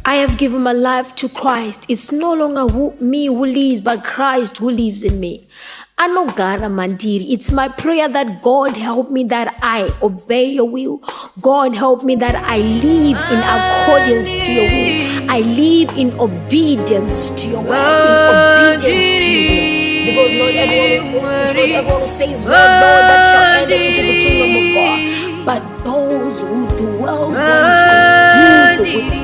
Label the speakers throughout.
Speaker 1: I have given my life to Christ. It's no longer me who lives, but Christ who lives in me. Anogara mandiri. It's my prayer that God help me that I obey your will. God help me that I live in accordance to your will. I live in obedience to your will, in obedience to your will. Because not everyone who says, Lord, Lord, that shall enter into the kingdom of God. But those who do well, those who do the will.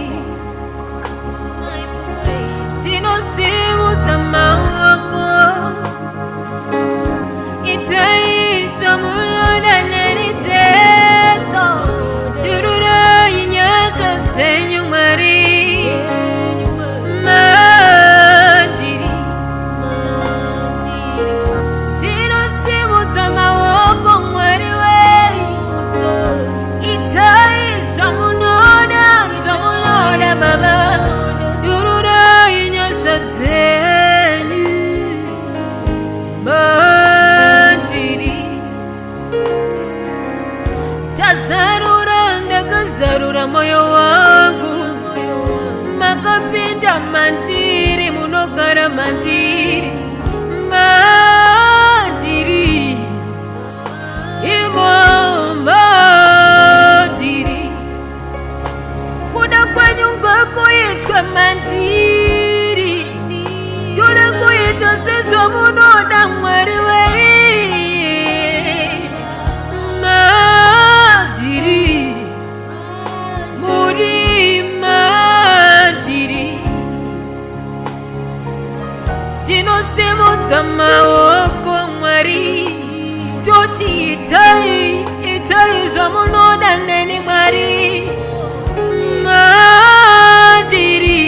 Speaker 2: Zarura moyo wangu makapinda mandiri munogara mandiri mandiri imo mandiri kuda kwenyu ngakuyitwa mandiri tule kuyitwa seso munoda mwari wei Maoko mwari toti itai zamunoda neni mwari mandiri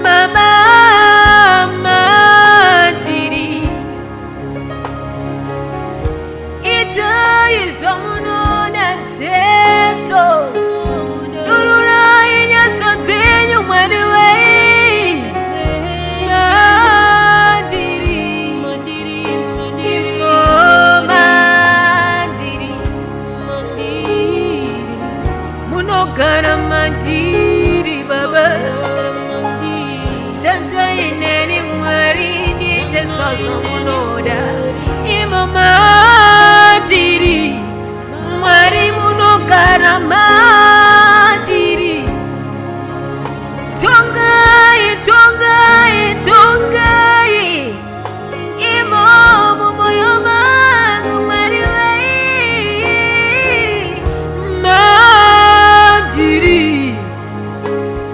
Speaker 2: mama mandiri itai zamunoda teso durura inya sotenyu mwari wei Mandiri baba Santa ineni mwari dite soso munoda Ima mandiri Mwari munokara mandiri Tongai, tongai, tongai Imo mumoyo mangu mwari wei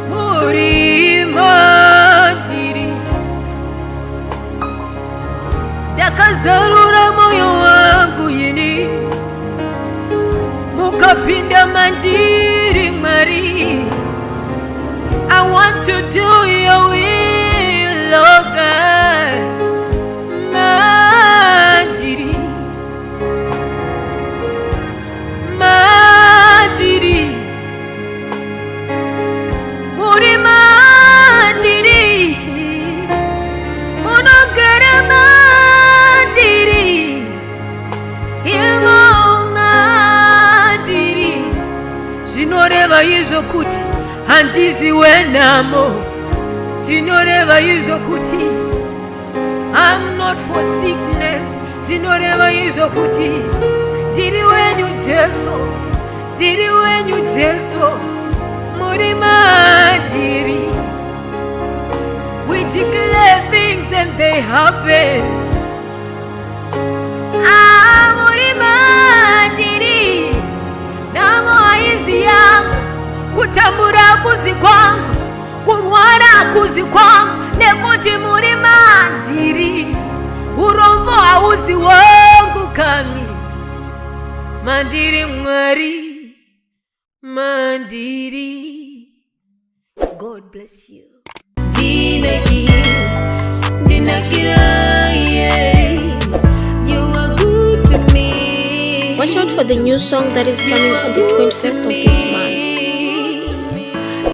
Speaker 2: Muri mandiri Dakazarura moyo wangu yini Mukapinda mandiri mari I want to do your will, oh God Mandiri Mandiri Muri mandiri Munogara mandiri Imo mandiri Zinoreva izo kuti Handizi wenamo Zinoreva izo kuti I'm not for sickness Zinoreva izo kuti Diri wenyu Jesu Diri wenyu Jesu Muri mandiri We declare things and they happen Muri mandiri Namo aizi yangu Kutambura kuzi kwangu Kurwara kuzi kwangu Nekuti muri mandiri Urombo hauzi wangu kami Mandiri mwari Mandiri God bless you.
Speaker 1: Watch out for the new song that is coming on the 21st of December.